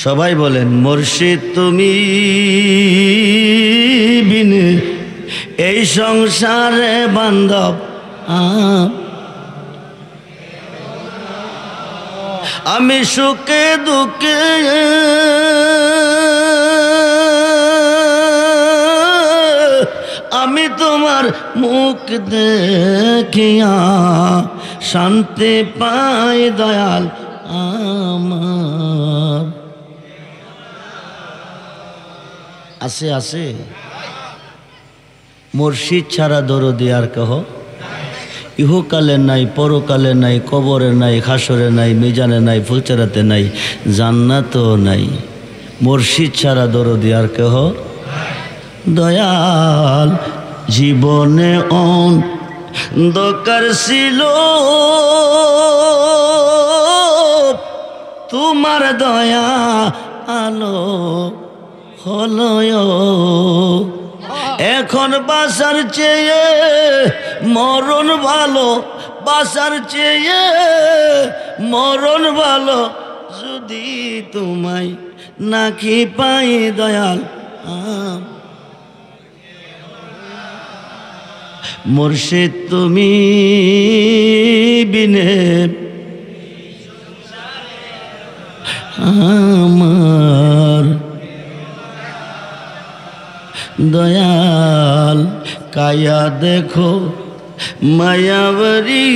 সবাই বলেন মুর্শিদ তুমি বিনে এই সংসারে বান্ধব আমি সুখে দুঃখে আমি তোমার মুখ দেখিয়া শান্তি পাই দয়াল আমার। আছে আছে মুর্শিদ ছাড়া দরদি আর কহ ইহকালে নাই, পরকালে নাই, কবরে নাই, হাসরে নাই, মিজানে নাই, ফুলচেরাতে নাই, জান্নাতও নাই। মুর্শিদ ছাড়া দরদি আর কেহ দয়াল জীবনে অন্ধকার ছিল তোমার দয়া আলো হলো এখন বাসার চেয়ে মরণ ভালো, বাসার চেয়ে মরণ ভালো যদি তোমায় নাকি পাই দয়াল মুর্শিদ তুমি বিনে আমার দয়াল কায়া দেখো মায়াবরী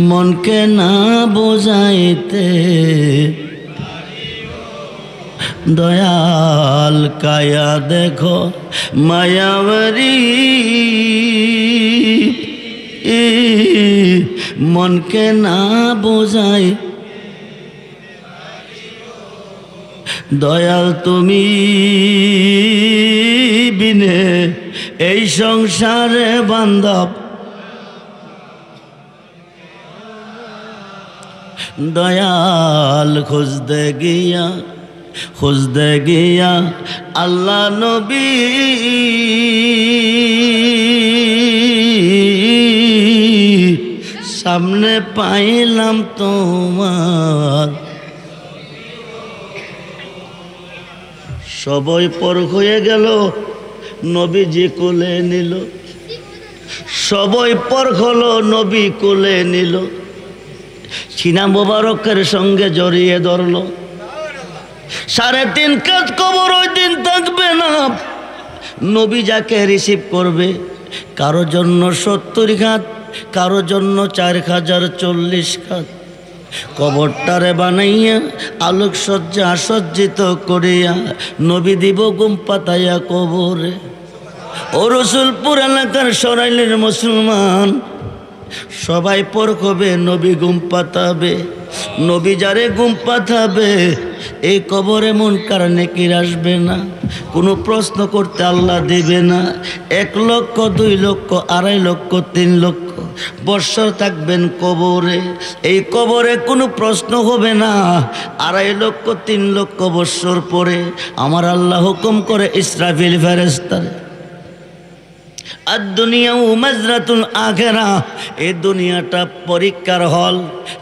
মনকে না বোঝাইতে দয়াল কায়া দেখো মায়াবরী মনকে না বোঝাই দয়াল তুমি বিনে এই সংসারে বান্ধব দয়াল খুঁজতে গিয়া আল্লাহ নবী সামনে পাইলাম তোমার সবই পর হয়ে গেল নবীজি কোলে নিল সবই পর হলো নবী কোলে নিল সিনা মোবারকের সঙ্গে জড়িয়ে ধরল 3.5 কাজ কবর ওই দিন থাকবে না নবী যাকে রিসিভ করবে কারো জন্য 70 খাত কারো জন্য 4040 খাত কবরটারে বানাইয়া আলোকসজ্জা সজ্জিত করিয়া নবী দিব গুম পাতাইয়া কবরে ও রসুলপুর এলাকার সরাইলের মুসলমান সবাই পরখবে নবী গুম পাতাবে নবী যারে গুম পাতাবে এই কবরে মুনকার নেকির আসবে না কোনো প্রশ্ন করতে আল্লাহ দেবে না 1 লক্ষ 2 লক্ষ 2.5 লক্ষ 3 লক্ষ বৎসর থাকবেন কবরে এই কবরে কোনো প্রশ্ন হবে না 2.5 লক্ষ 3 লক্ষ বৎসর পরে আমার আল্লাহ হুকুম করে ইসরাফিল ফেরেশতারে আর দুনিয়া মাজরাতুল আখিরা এই দুনিয়াটা পরীক্ষার হল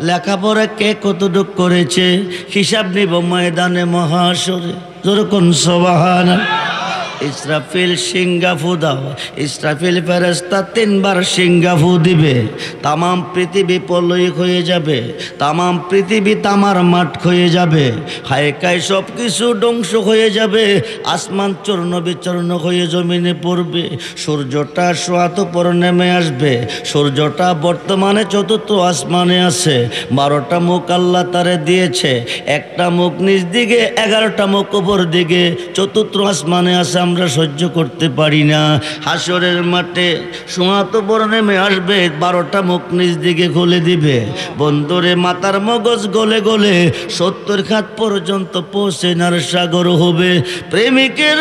লেখাপড়া কে কতটুক করেছে হিসাব নিব ময়দানে মহাশরে যেরকম সুবহানাল্লাহ ইসরাফিল সিংগাফু দাও ইসরাফিল ফেরেশতা 3 বার সিংগাফু দিবে তাম পৃথিবী পলয় হয়ে যাবে তাম পৃথিবী তামার মাঠ হয়ে যাবে হায়কায় সব কিছু ধ্বংস হয়ে যাবে আসমান চূর্ণ বিচূর্ণ হয়ে জমিনে পড়বে সূর্যটা সোয়াত পর নেমে আসবে সূর্যটা বর্তমানে 4th আসমানে আছে 12টা মুখ আল্লাহ তারে দিয়েছে একটা মুখ নিচ দিকে 11টা মুখ উপর দিকে 4th আসমানে আছে আমরা সহ্য করতে পারি না হাসরের মাঠে সোয়াত পর নেমে আসবে 12টা মুখ নিচ দিকে খুলে দিবে বন্ধুরে মাথার মগজ গলে গলে 70 খাত পর্যন্ত পৌঁছে নার সাগর হবে প্রেমিকের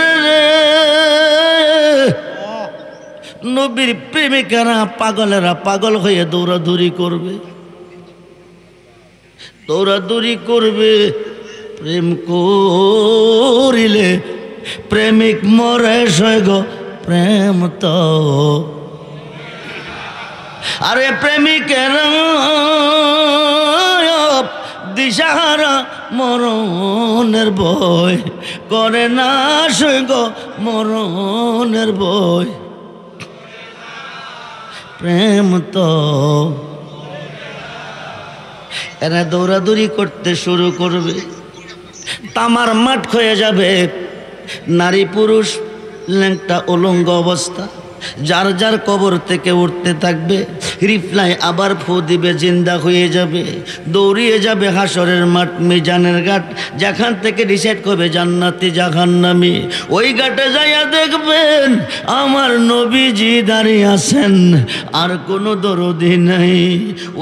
নবীর প্রেমিকেরা পাগলেরা পাগল হয়ে দৌড়াদৌড়ি করবে প্রেম করিলে প্রেমিক মরে সৈগ প্রেম তো আরে প্রেমিকেরা দিশাহারা মরণের ভয় করে না সৈগ মরণের ভয় প্রেম তো এরা দৌড়াদৌড়ি করতে শুরু করবে তামার মাঠ হয়ে যাবে নারী পুরুষ ল্যাংটা উলঙ্গ অবস্থা যার যার কবর থেকে উঠতে থাকবে রিপ্লাই আবার ফু দিবে জিন্দা হয়ে যাবে দৌড়িয়ে যাবে হাসরের মাঠ মিজানের ঘাট যেখান থেকে ডিসাইড করবে জান্নাতি জাহান্নামী ওই ঘাটে যাইয়া দেখবেন আমার নবীজি দাঁড়িয়ে আছেন আর কোনো দরদি নাই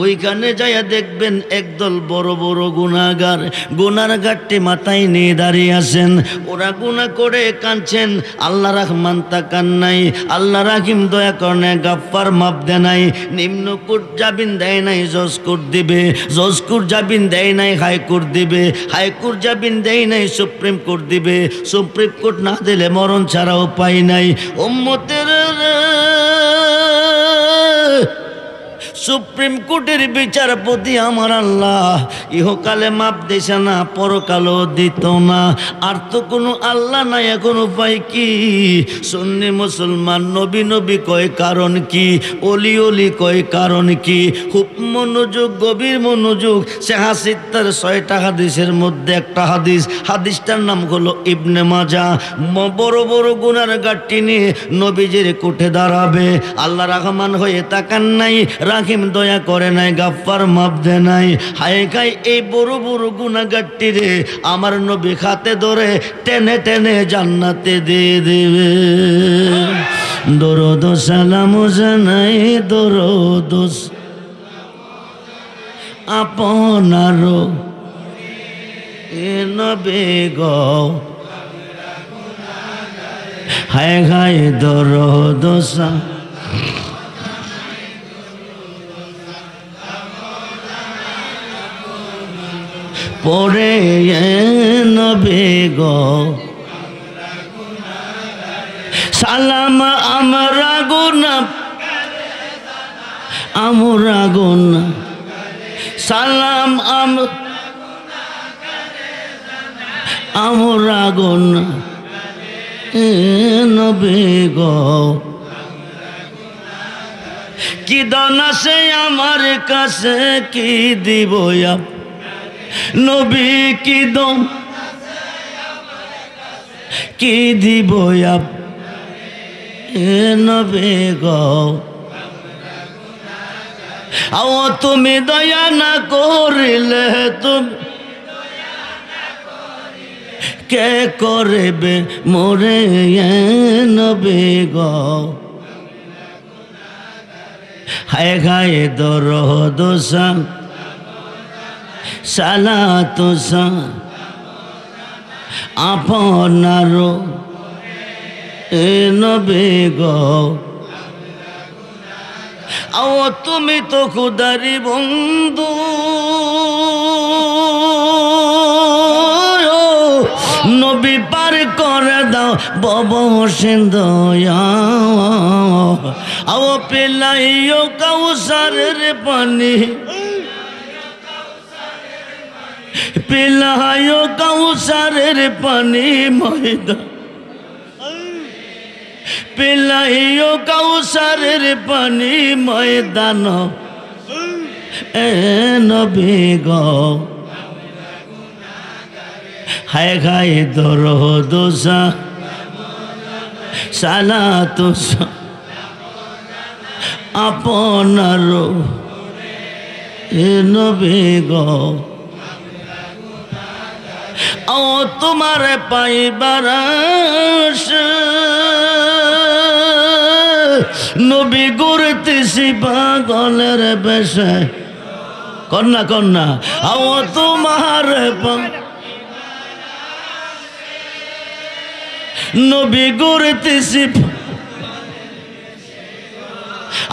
ওইখানে যাইয়া দেখবেন একদল বড় বড় গুনাহগার গুনার ঘাটটি মাথায় নিয়ে দাঁড়িয়ে আছেন ওরা গুনাহ করে কাঁদছেন আল্লাহ রহমান তাকান নাই আল্লাহ রাহিম দয়া করে গাফফার মাপ দেয় নাই নিম্ন কোর্ট জামিন দেয় নাই জজ কোর্ট দিবে জজ কোর্ট জামিন দেয় নাই হাইকোর্ট দিবে হাইকোর্ট জামিন দেয় নাই সুপ্রিম কোর্ট দিবে সুপ্রিম কোর্ট না দিলে মরণ ছাড়া উপায় নাই উম্মতের সুপ্রিম কোর্টের বিচারপতি আমার আল্লাহ ইহকালে মাপ দিছে না পরকালও দিত না আর তো কোনো আল্লাহ নাই এখন উপায় কি সুন্নি মুসলমান নবী নবী কয় কারণ কি অলি অলি কয় কারণ কি খুব মনোযোগ গভীর মনোযোগ সে হাসিত্তার 6টা হাদিসের মধ্যে একটা হাদিসটার নাম হলো ইবনে মাজা বড় বড় গুনার গাঁটটি নিয়ে নবীজির কোঠে দাঁড়াবে আল্লাহ রহমান হয়ে তাকান নাই রাহিম দয়া করে নাই গাফফার মাপ দেয় নাই হায় খাই এই বড় বড় গুনাহগারটি রে আমার নবী হাতে ধরে টেনে টেনে জান্নাতে দিয়ে দেবে দরুদ সালাম জানাই দরুদ আপনার এ নবী গো হায় হায় দরুদ পরে নবী গো সালাম আমরা গুনা সালাম আমরা গুনা নবী গো কি দান আছে আমার কাছে কি দিব নবী কি দম কি দিব নবী গো আও তুমি দয়া না করিলে তুমি কে করবে মোরে নবী গো হায় হায় দরুদ সালাত আপনার এ নবী গো আও তুমি তো খুদারি বন্ধু নবী পার করে দাও বব সিন্ধু আও পিলাইও কাউসারের পানি পিলাইও কাউসারের পানি ময়দান পিলাইও কাউসারের পানি ময়দান এ নবী গো হায় হায় দরুদ সালাত আপনার এ নবী গো ও তোমার পাইবার নবী ঘুরতেছি পাগলের বেশে কন্যা কন্যা ও তোমার নবী ঘুরতেছি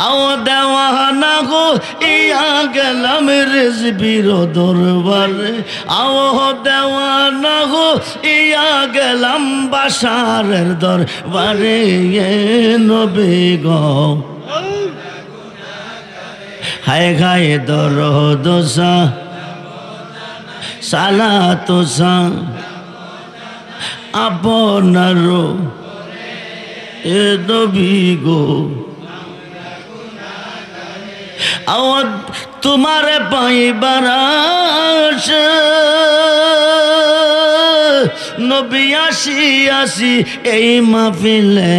আও দেওয়ানা গো ইয়া গেলাম রেজবির দরবারে আও দেওয়ানা গো ইয়া গেলাম বাশারের দরবারে এ নবী গো হায় হায় দরুদ সালাতু আপনার এ নবী গো আওয়াজ তোমারে পাইবার আশা নবী আসি এই মাহফিলে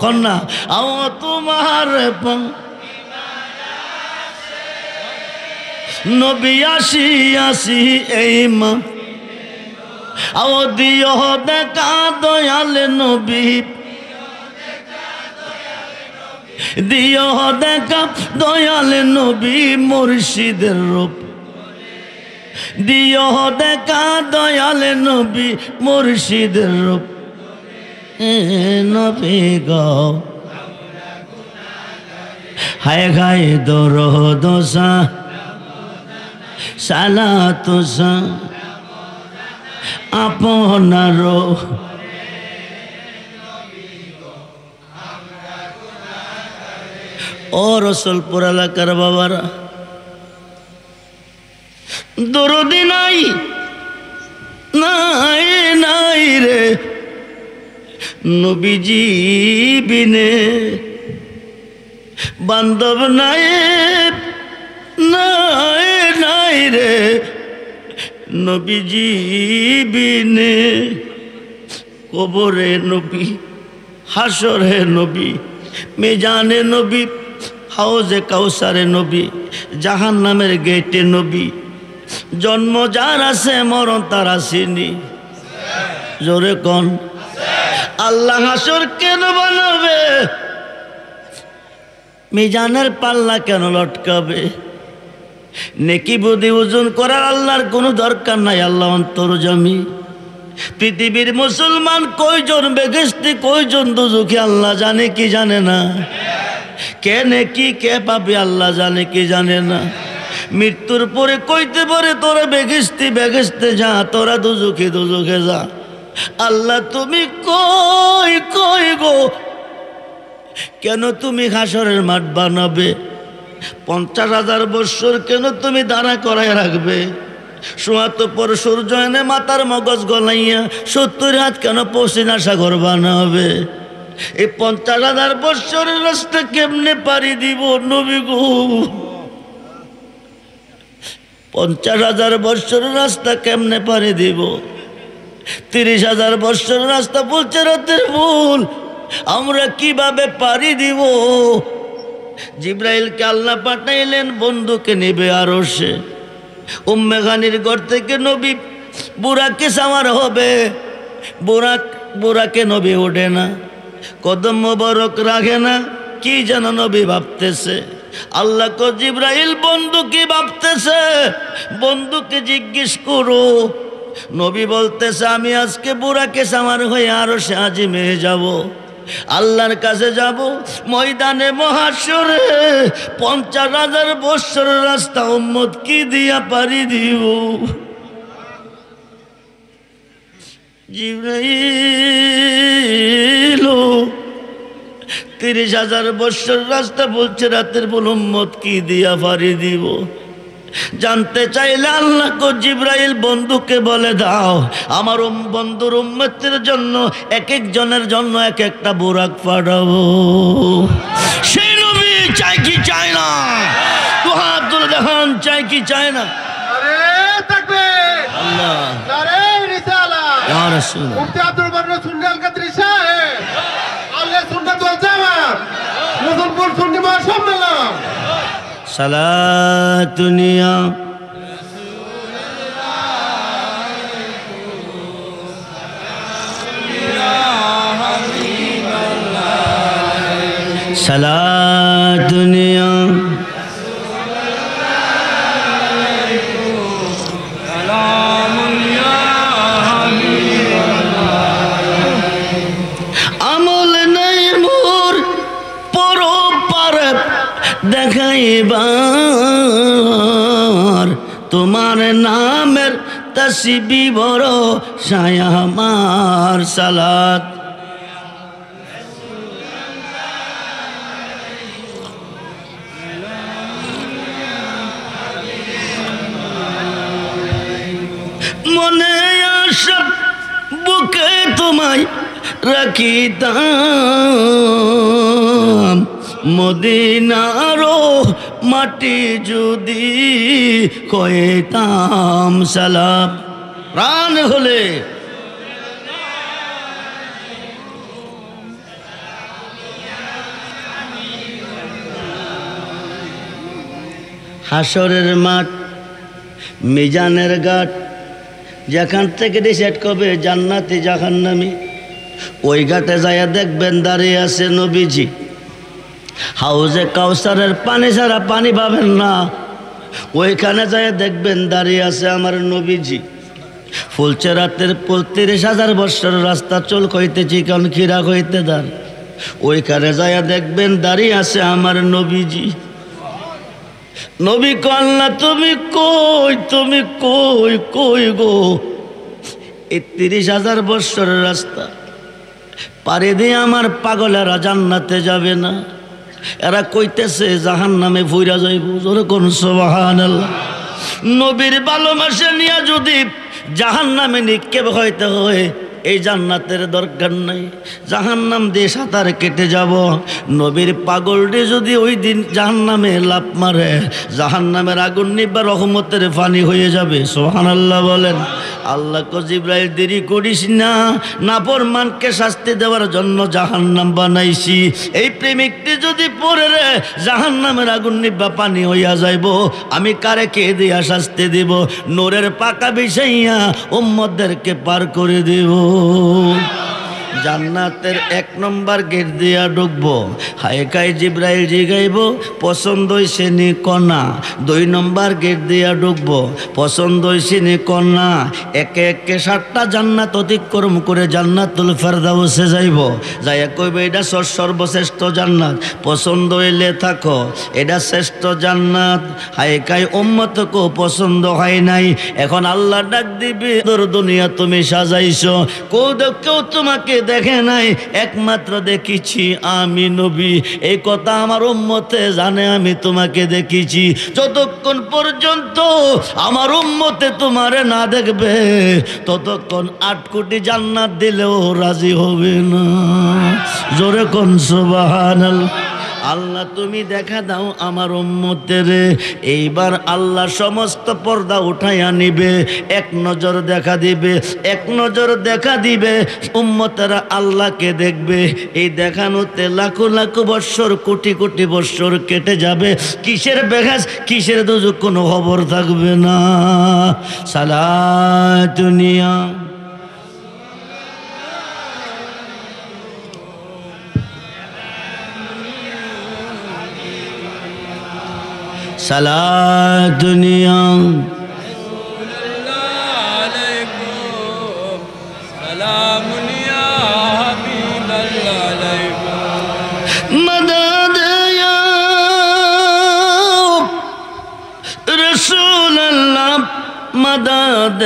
কন্যা আওয়াজ তোমারে নবী আসি এই মা আও দিও দেখা দয়াল নবী দিও দেখা দয়াল নবী মুর্শিদের রূপ দিও দেখা দয়াল নবী মুর্শিদের রূপ নবী গো হায় গায়ে দরদসা সালাতু আপনার ও রসুলপুর এলাকার বাবারা দরদি নাই নাই নাই রে নবীজি বিনে বান্ধব নাই নাই নাই রে নবীজি বিনে কবরে নবী হাসরে নবী মেজানে নবী হাউজে কাউসারে নবী জাহান্নামের গেটে নবী জন্ম যার আছে মরণ তার আসেনি জোরে কোন আল্লাহ হাসর কেন বানাবে মিজানের পাল্লা কেন লটকাবে নেকি বুদ্ধি ওজন করার আল্লাহর কোনো দরকার নাই আল্লাহ অন্তর্যামী পৃথিবীর মুসলমান কয়জন বেহেশতি কয়জন দুজখী আল্লাহ জানে কি জানে না কে নেকি কে পাবে আল্লাহ জানে কি জানে না মৃত্যুর পরে কইতে পারে তোরা বেহেশতে যা তোরা দুজখে যা আল্লাহ তুমি কই কই গো কেন তুমি হাসরের মাঠ বানাবে 50,000 বৎসর কেন তুমি দাঁড়া করায় রাখবে সোয়াত পর সূর্য এনে মাথার মগজ গলাইয়া 70 হাত কেন পশ্চিনা সাগর বানাবে এই 50,000 বৎসরের রাস্তা কেমনে পাড়ি দিব নবী গো 50,000 বৎসরের রাস্তা কেমনে পাড়ি দিব 30,000 বৎসরের রাস্তা বলছে রাতের ভুল আমরা কিভাবে পাড়ি দিব জিব্রাইলকে আল্লাহ পাঠাইলেন বন্ধুকে নেবে আরশে উম্মে গানির ঘর থেকে নবী বুরাকে সাওয়ার হবে বুরাকে নবী ওঠে না কদম মোবারক রাখে না কি যেন নবী ভাবতেছে আল্লাহ কো জিব্রাইল বন্ধু কি ভাবতেছে বন্ধুকে জিজ্ঞেস করো নবী বলতেছে আমি আজকে বুরাকে সাওয়ার হয়ে আরশে আজিমে যাব আল্লাহর কাছে যাব ময়দানে মহাশরে 50,000 বৎসরের রাস্তা উম্মত কি দিয়া পারি দিব জিবরাইল 30,000 বৎসর রাস্তা বলছে রাতের বল উম্মত কি দিয়া পারি দিব জানতে চাইলে আল্লাহ কো জিব্রাইল বন্ধুকে বলে দাও আমার বন্ধুর উম্মতের জন্য এক এক জনের জন্য এক একটা বুরাক পাঠাবো সেই নবী চাই কি চায় না তো হাত তুলে দেখান চাই কি চায় না আরে তাকবীর আল্লাহ নারে রিসালাত ইয়া রাসূল মুফতি আব্দুল বর্র সুন্নাল কাদরি সাহেব আল্লাহ সুন্নাত ওয়াল জামাত রসুলপুর সুন্নি মহাসম্মেলন সালাতুনিয়া সালাতুনিয়া আমল নাই মোর পরপার দেখাইবার তোমার নামের তসবিহ বড় ছায়া আমার সালাত রাখিতাম মদিনারো মাটি যদি কইতাম সালাম প্রাণ হলে হাসরের মাঠ মিজানের ঘাট যেখান থেকে ডিসাইড করবে জান্নাতি জাহান্নামী ওই ঘাটে যাইয়া দেখবেন দাঁড়িয়ে আছে নবীজি হাউজে কাউসারের পানি ছাড়া পানি পাবেন না ওইখানে যাইয়া দেখবেন দাঁড়িয়ে আছে আমার নবীজি ফুলছে রাতের ৩৫,০০০ বৎসর রাস্তা চল কইতে চিকন খিরা কইতে দান ওইখানে যাইয়া দেখবেন দাঁড়িয়ে আছে আমার নবীজি নবী কল্লা তুমি কই কই গো এই ৩০,০০০ বৎসরের রাস্তা পারে দিয়ে আমার পাগলেরা জান্নাতে যাবে না এরা কইতেছে জাহান্নামে ভুইরা যাইব জোরে কোন সুবহানাল্লাহ নবীর ভালোবাসা নিয়ে যদি জাহান্নামে নিক্ষেপ হইতে হয় এই জান্নাতের দরকার নাই জাহান্নাম দিয়ে সাঁতার কেটে যাব নবীর পাগলটি যদি ওই দিন জাহান্নামে লাফ মারে জাহান্নামের আগুন নিবা রহমতের পানি হয়ে যাবে সুবহানাল্লাহ বলেন আল্লাহ কো জিবরাইল দেরি করিস না নাফরমানকে শাস্তি দেওয়ার জন্য জাহান্নাম বানাইছি এই প্রেমিকটি যদি পড়ে রে জাহান্নামের আগুন নিবা পানি হইয়া যাইব আমি কারে কে দিয়া শাস্তি দিব নূরের পাকা বিছাইয়া উম্মতদেরকে পার করে দেব জান্নাতের ১ নম্বর গেট দিয়া ঢুকবো হায়কাই জিবরাইল জিগাইব পছন্দ হইছে নি কন্যা ২ নম্বর গেট দিয়া ঢুকবো পছন্দ হইছে নি কন্যা একে একে ৭টা জান্নাত অতিক্রম করে জান্নাতুল ফেরদাউসে যাইব যাইয়া কইবে এটা সর্বশ্রেষ্ঠ জান্নাত পছন্দ হইলে থাকো এটা শ্রেষ্ঠ জান্নাত হায়কাই উম্মতকে পছন্দ হয় নাই এখন আল্লাহ ডাক দিবে তোর দুনিয়া তুমি সাজাইছো কেউ তোমাকে দেখে নাই একমাত্র দেখেছি আমি নবী এই কথা আমার উম্মতে জানে আমি তোমাকে দেখেছি যতক্ষণ পর্যন্ত আমার উম্মতে তোমারে না দেখবে ততক্ষণ ৮ কোটি জান্নাত দিলেও রাজি হবে না জোরে কোন সুবহানাল্লাহ আল্লাহ তুমি দেখা দাও আমার উম্মতের এইবার আল্লাহ সমস্ত পর্দা উঠাইয়া নিবে এক নজর দেখা দিবে উম্মতেরা আল্লাহকে দেখবে এই দেখানোতে লাখো লাখো বৎসর কোটি কোটি বৎসর কেটে যাবে কিসের বেগাস কিসের দুজক কোনো খবর থাকবে না সালাতুনিয়া সালাতুনিয়া মদদ ইয়া রাসূলুল্লাহ মদদ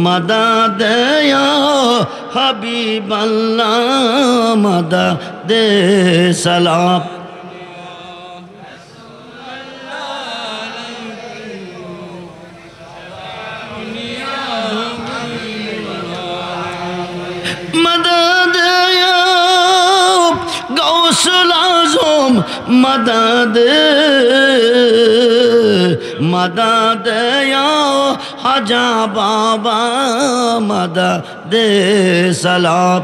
মদদ ইয়া হাবিবাল্লাহ মদদ সালাম मदद मदद या हजा बाबा मदद सलाम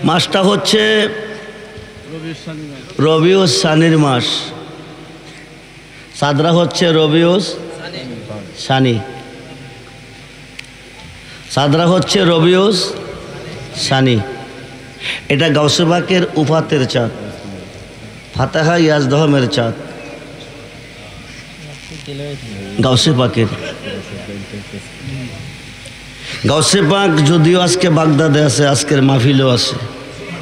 মাসটা হচ্ছে রবিউস সানির মাস সাদরা হচ্ছে রবিউস সানি সাদরা হচ্ছে রবিউস সানি এটা গাউসে পাকের উফাতের চাঁদ ফাতাহা ইয়াজদহমের চাঁদ গাউসে পাকের গাউসে পাক যদিও আজকে বাগদাদে আছে আজকের মাহফিলেও আছে